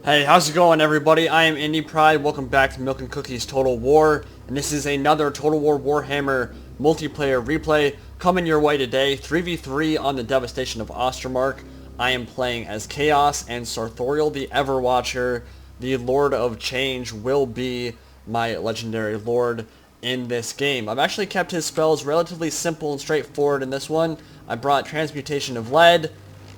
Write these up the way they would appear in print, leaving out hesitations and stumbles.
Hey, how's it going, everybody? I am Indie Pride. Welcome back to Milk and Cookies Total War, and this is another Total War Warhammer multiplayer replay coming your way today. 3v3 on the Devastation of Ostermark. I am playing as Chaos, and Sarthorael the Everwatcher, the Lord of Change, will be my legendary lord in this game. I've actually kept his spells relatively simple and straightforward in this one. I brought Transmutation of Lead,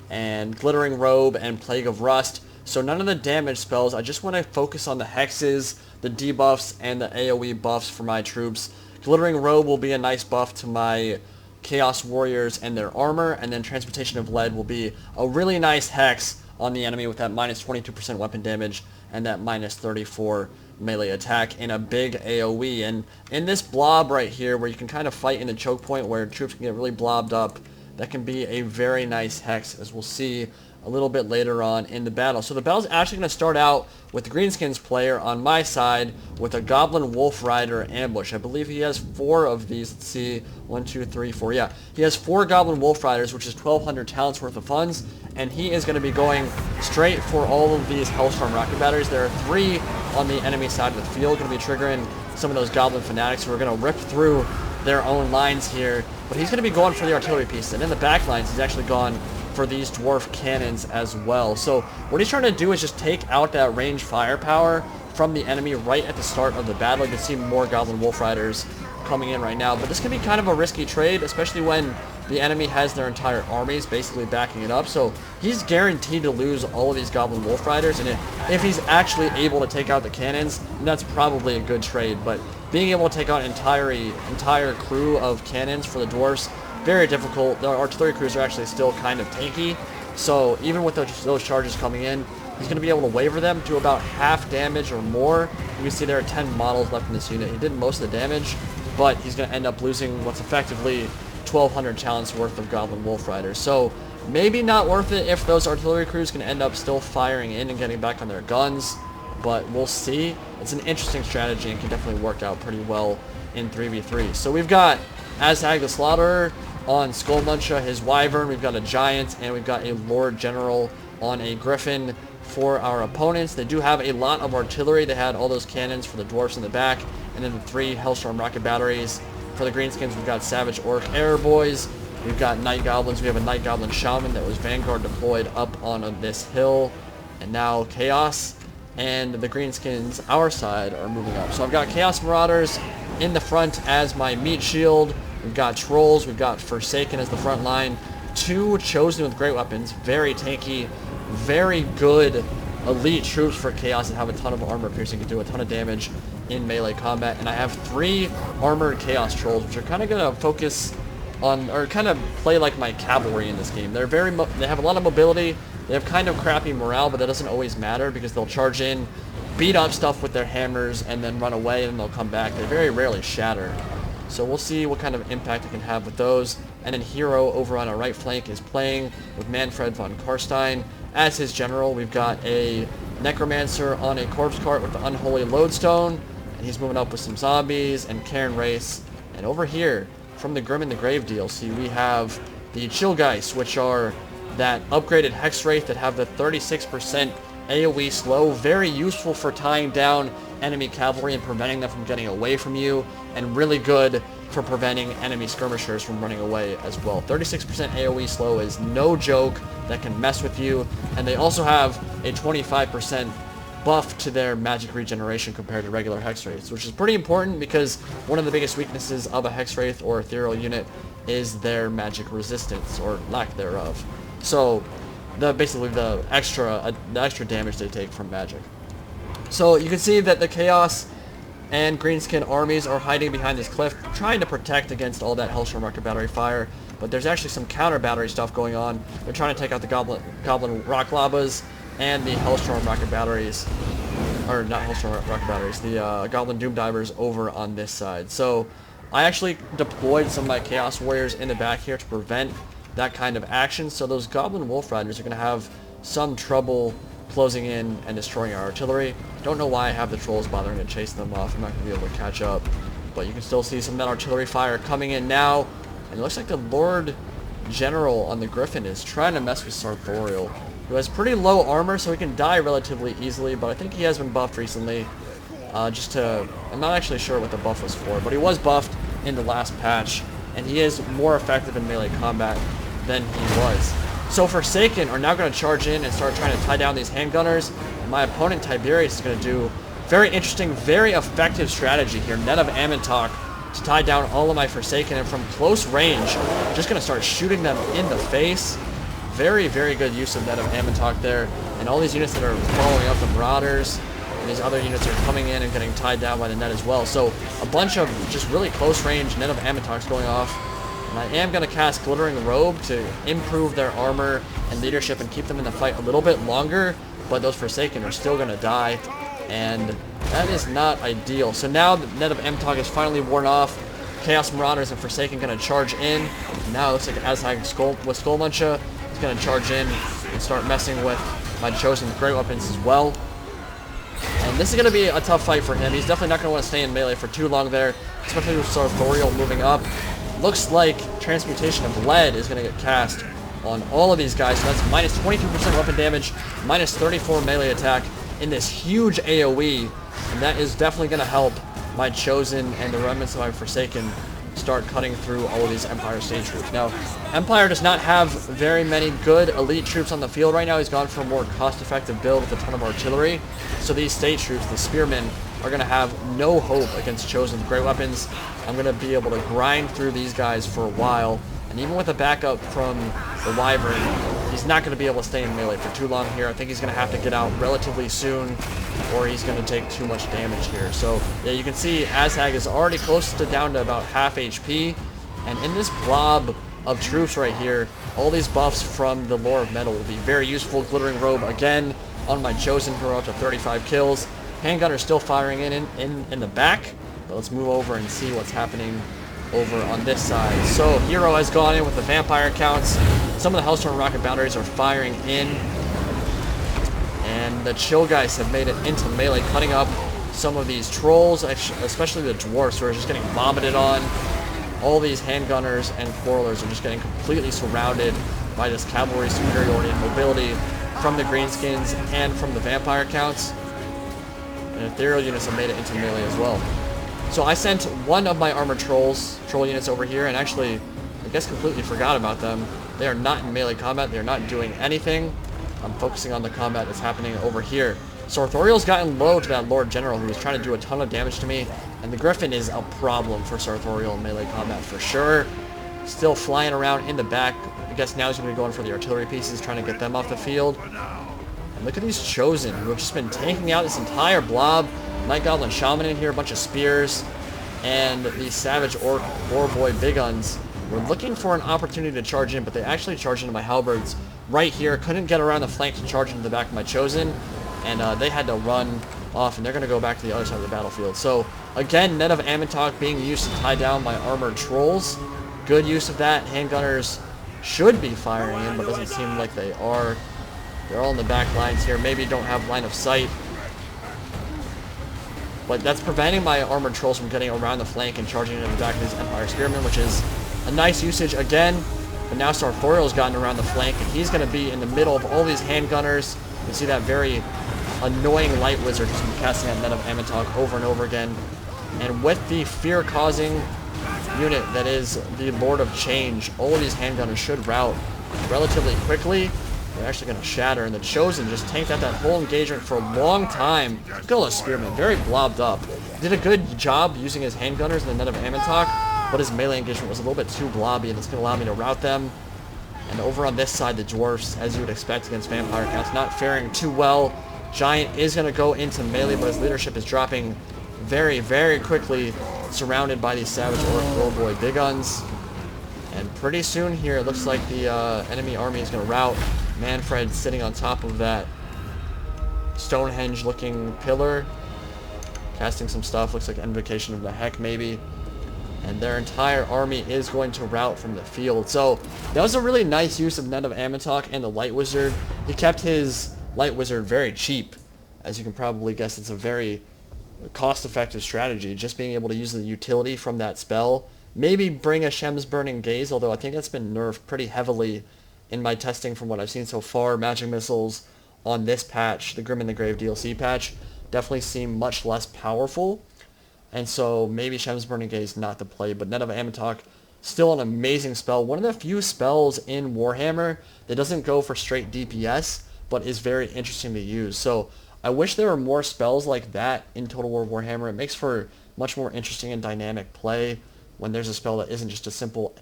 and Glittering Robe, and Plague of Rust. So none of the damage spells. I just want to focus on the hexes, the debuffs, and the AoE buffs for my troops. Glittering Robe will be a nice buff to my Chaos Warriors and their armor, and then Transmutation of Lead will be a really nice hex on the enemy with that minus 22% weapon damage and that minus 34 melee attack in a big AoE. And in this blob right here, where you can kind of fight in the choke point where troops can get really blobbed up, that can be a very nice hex, as we'll see a little bit later on in the battle. So the battle's actually going to start out with the Greenskins player on my side with a Goblin Wolf Rider ambush. I believe he has 4 of these. Let's see. 1, 2, 3, 4. Yeah. He has 4 Goblin Wolf Riders, which is 1,200 talents worth of funds. And he is going to be going straight for all of these Hellstorm rocket batteries. There are 3 on the enemy side of the field, going to be triggering some of those Goblin fanatics who are going to rip through their own lines here. But he's going to be going for the artillery piece. And in the back lines, he's actually gone for these dwarf cannons as well. So what he's trying to do is just take out that range firepower from the enemy right at the start of the battle. You can see more Goblin Wolf Riders coming in right now, but this can be kind of a risky trade, especially when the enemy has their entire armies basically backing it up. So he's guaranteed to lose all of these Goblin Wolf Riders, and if he's actually able to take out the cannons, that's probably a good trade. But being able to take out an entire crew of cannons for the dwarfs, very difficult. The artillery crews are actually still kind of tanky, so even with those charges coming in, he's going to be able to waver them to about half damage or more. You can see there are 10 models left in this unit. He did most of the damage, but he's going to end up losing what's effectively 1,200 talents worth of Goblin Wolf Riders. So maybe not worth it if those artillery crews can end up still firing in and getting back on their guns, but we'll see. It's an interesting strategy and can definitely work out pretty well in 3v3. So we've got Azhag the Slaughterer on Skullmuncha, his Wyvern. We've got a Giant, and we've got a Lord General on a Griffin for our opponents. They do have a lot of artillery. They had all those cannons for the dwarfs in the back, and then the 3 Hellstorm rocket batteries. For the Greenskins, we've got Savage Orc Air Boys. We've got Night Goblins. We have a Night Goblin Shaman that was Vanguard deployed up on this hill. And now Chaos and the Greenskins, our side, are moving up. So I've got Chaos Marauders in the front as my meat shield. We've got Trolls, we've got Forsaken as the front line. 2 Chosen with great weapons, very tanky, very good elite troops for Chaos that have a ton of armor piercing, can do a ton of damage in melee combat. And I have 3 armored Chaos Trolls, which are kind of going to focus on, or kind of play like my cavalry in this game. They have a lot of mobility, they have kind of crappy morale, but that doesn't always matter because they'll charge in, beat up stuff with their hammers, and then run away, and they'll come back. They very rarely shatter. So we'll see what kind of impact it can have with those. And then Hero over on our right flank is playing with Manfred von Karstein as his general. We've got a Necromancer on a corpse cart with the Unholy Lodestone, and he's moving up with some zombies and Cairn Race. And over here, from the Grim in the Grave DLC, we have the Chillgeist, which are that upgraded Hex Wraith that have the 36% AoE slow, very useful for tying down enemy cavalry and preventing them from getting away from you, and really good for preventing enemy skirmishers from running away as well. 36% AoE slow is no joke. That can mess with you, and they also have a 25% buff to their magic regeneration compared to regular Hex Wraiths, which is pretty important because one of the biggest weaknesses of a Hex Wraith or ethereal unit is their magic resistance, or lack thereof. So basically the extra damage they take from magic. So you can see that the Chaos and Greenskin armies are hiding behind this cliff, trying to protect against all that Hellstorm rocket battery fire. But there's actually some counter battery stuff going on. They're trying to take out the Goblin Rock Labas and the Hellstorm rocket batteries, or not Hellstorm rocket batteries, the Goblin Doom Divers over on this side. So I actually deployed some of my Chaos Warriors in the back here to prevent that kind of action. So those Goblin Wolf Riders are going to have some trouble closing in and destroying our artillery. Don't know why I have the Trolls bothering to chase them off. I'm not going to be able to catch up. But you can still see some of that artillery fire coming in now. And it looks like the Lord General on the Griffin is trying to mess with Sarthorael. who has pretty low armor, so he can die relatively easily, but I think he has been buffed recently. I'm not actually sure what the buff was for, but he was buffed in the last patch, and he is more effective in melee combat than he was. So Forsaken are now going to charge in and start trying to tie down these handgunners, and my opponent Tiberius is going to do very interesting, very effective strategy here, Net of Ammontok, to tie down all of my Forsaken, and from close range, just going to start shooting them in the face. Very, very good use of Net of Ammontok there, and all these units that are following up the Marauders, and these other units are coming in and getting tied down by the net as well. So a bunch of just really close range Net of Ammontoks going off, and I am going to cast Glittering Robe to improve their armor and leadership and keep them in the fight a little bit longer, but those Forsaken are still going to die, and that is not ideal. So now the Net of Ammontok is finally worn off. Chaos Marauders and Forsaken going to charge in. Now it looks like Azhag with Skullmuncher is going to charge in and start messing with my Chosen Great Weapons as well. And this is going to be a tough fight for him. He's definitely not going to want to stay in melee for too long there, especially with Sarthorael moving up. Looks like Transmutation of Lead is going to get cast on all of these guys, so that's minus 22% weapon damage, minus 34 melee attack in this huge AoE, and that is definitely going to help my Chosen and the remnants of my Forsaken start cutting through all of these Empire stage troops. Now, Empire does not have very many good elite troops on the field right now. He's gone for a more cost-effective build with a ton of artillery, so these stage troops, the Spearmen, are going to have no hope against Chosen Great Weapons. I'm going to be able to grind through these guys for a while, and even with a backup from the Wyvern, he's not going to be able to stay in melee for too long here. I think he's going to have to get out relatively soon, or he's going to take too much damage here. So, yeah, you can see Azhag is already close to down to about half HP, and in this blob of troops right here, all these buffs from the Lore of Metal will be very useful. Glittering Robe, again, on my Chosen for up to 35 kills. Handgunner still firing in the back, but let's move over and see what's happening over on this side. So Hero has gone in with the Vampire counts. Some of the Hellstorm rocket batteries are firing in, and the Chill guys have made it into melee, cutting up some of these trolls, especially the Dwarfs, who are just getting vomited on. All these handgunners and quarrelers are just getting completely surrounded by this cavalry superiority and mobility from the Greenskins and from the Vampire counts. And ethereal units have made it into melee as well. So I sent one of my armored troll units over here, and actually, I guess completely forgot about them. They are not in melee combat. They are not doing anything. I'm focusing on the combat that's happening over here. Sarthorael's gotten low to that Lord General, who was trying to do a ton of damage to me, and the Griffin is a problem for Sarthorael in melee combat for sure. Still flying around in the back. I guess now he's going to be going for the artillery pieces, trying to get them off the field. And look at these Chosen, who have just been tanking out this entire blob. Night Goblin Shaman in here, a bunch of spears, and these Savage Orc War Boy Big Guns were looking for an opportunity to charge in, but they actually charged into my Halberds right here. Couldn't get around the flank to charge into the back of my Chosen, and they had to run off, and they're going to go back to the other side of the battlefield. So, again, Net of Ammontok being used to tie down my armored trolls. Good use of that. Handgunners should be firing in, but doesn't seem like they are. They're all in the back lines here. Maybe don't have line of sight. But that's preventing my armored trolls from getting around the flank and charging into the back of these Empire Spearmen, which is a nice usage again. But now Sarthorael's gotten around the flank, and he's going to be in the middle of all these handgunners. You can see that very annoying Light Wizard who's been casting that Net of Ammontok over and over again. And with the fear-causing unit that is the Lord of Change, all of these handgunners should rout relatively quickly. They're actually going to shatter, and the Chosen just tanked out that whole engagement for a long time. Look at those Spearmen, very blobbed up. Did a good job using his handgunners in the Net of Ammontok, but his melee engagement was a little bit too blobby, and it's going to allow me to rout them. And over on this side, the Dwarfs, as you would expect against Vampire counts, not faring too well. Giant is going to go into melee, but his leadership is dropping very, very quickly, surrounded by these Savage Orc Roll Boy Big Guns. And pretty soon here, it looks like the enemy army is going to rout. Manfred sitting on top of that Stonehenge-looking pillar, casting some stuff. Looks like Invocation of the Heck, maybe. And their entire army is going to rout from the field. So that was a really nice use of Net of Ammontok and the Light Wizard. He kept his Light Wizard very cheap. As you can probably guess, it's a very cost-effective strategy, just being able to use the utility from that spell. Maybe bring a Shem's Burning Gaze, although I think that's been nerfed pretty heavily in my testing from what I've seen so far, magic missiles on this patch, the Grim in the Grave DLC patch, definitely seem much less powerful. And so maybe Shem's Burning Gaze not the play, but Net of Amatok, still an amazing spell. One of the few spells in Warhammer that doesn't go for straight DPS, but is very interesting to use. So I wish there were more spells like that in Total War Warhammer. It makes for much more interesting and dynamic play when there's a spell that isn't just a simple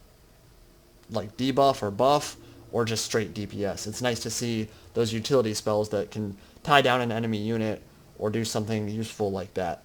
like debuff or buff or just straight DPS. It's nice to see those utility spells that can tie down an enemy unit or do something useful like that.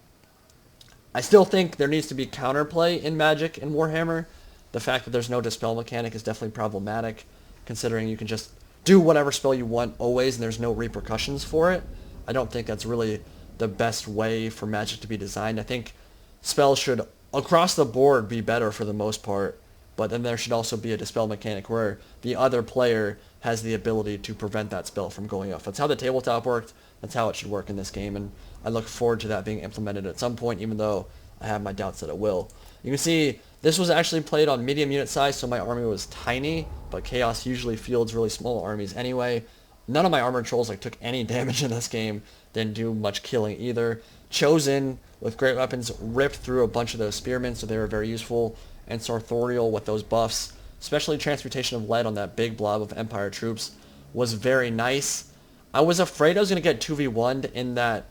I still think there needs to be counterplay in Magic and Warhammer. The fact that there's no dispel mechanic is definitely problematic, considering you can just do whatever spell you want always and there's no repercussions for it. I don't think that's really the best way for Magic to be designed. I think spells should, across the board, be better for the most part, but then there should also be a dispel mechanic where the other player has the ability to prevent that spell from going off. That's how the tabletop worked. That's how it should work in this game, and I look forward to that being implemented at some point, even though I have my doubts that it will. You can see this was actually played on medium unit size, so my army was tiny, but Chaos usually fields really small armies anyway. None of my armored trolls took any damage in this game, didn't do much killing either. Chosen, with great weapons, ripped through a bunch of those spearmen, so they were very useful, and Sarthorael with those buffs, especially Transmutation of Lead on that big blob of Empire troops, was very nice. I was afraid I was going to get 2v1'd in that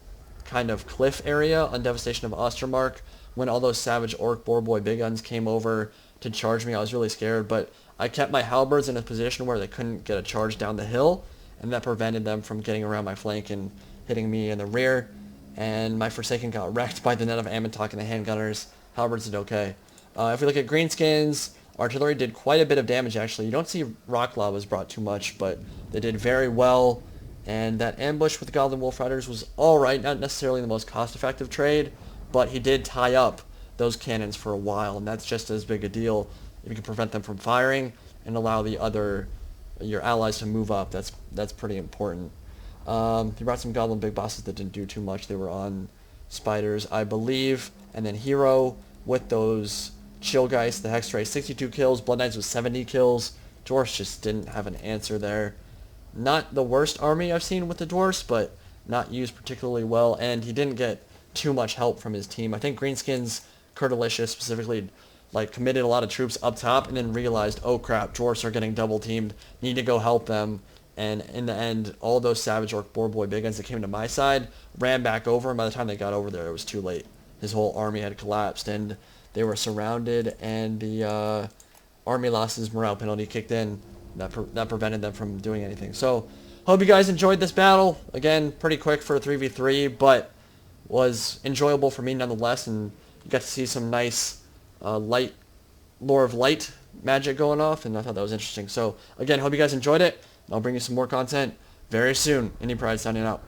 kind of cliff area on Devastation of Ostermark when all those Savage Orc Boarboy Big Guns came over to charge me. I was really scared, but I kept my halberds in a position where they couldn't get a charge down the hill, and that prevented them from getting around my flank and hitting me in the rear, and my Forsaken got wrecked by the Net of Amatok and the handgunners. Halberds did okay. If we look at Greenskins, artillery did quite a bit of damage actually. You don't see rock lavas brought too much, but they did very well. And that ambush with the Goblin Wolf Riders was alright, not necessarily the most cost-effective trade, but he did tie up those cannons for a while, and that's just as big a deal. If you can prevent them from firing and allow your allies to move up, that's pretty important. He brought some Goblin Big Bosses that didn't do too much. They were on Spiders, I believe. And then Hero with those Chillgeist, the Hexray, 62 kills. Blood Knights with 70 kills. Dwarfs just didn't have an answer there. Not the worst army I've seen with the Dwarfs, but not used particularly well, and he didn't get too much help from his team. I think Greenskins, Curtalicious specifically, committed a lot of troops up top and then realized, oh crap, Dwarfs are getting double teamed, need to go help them, and in the end, all those Savage Orc Boarboy Big Guns that came to my side ran back over, and by the time they got over there, it was too late. His whole army had collapsed, and they were surrounded, and the army losses morale penalty kicked in. That prevented them from doing anything. So, hope you guys enjoyed this battle. Again, pretty quick for a 3v3, but was enjoyable for me nonetheless, and you got to see some nice light, Lore of Light magic going off, and I thought that was interesting. So, again, hope you guys enjoyed it. I'll bring you some more content very soon. Indie Pride signing out.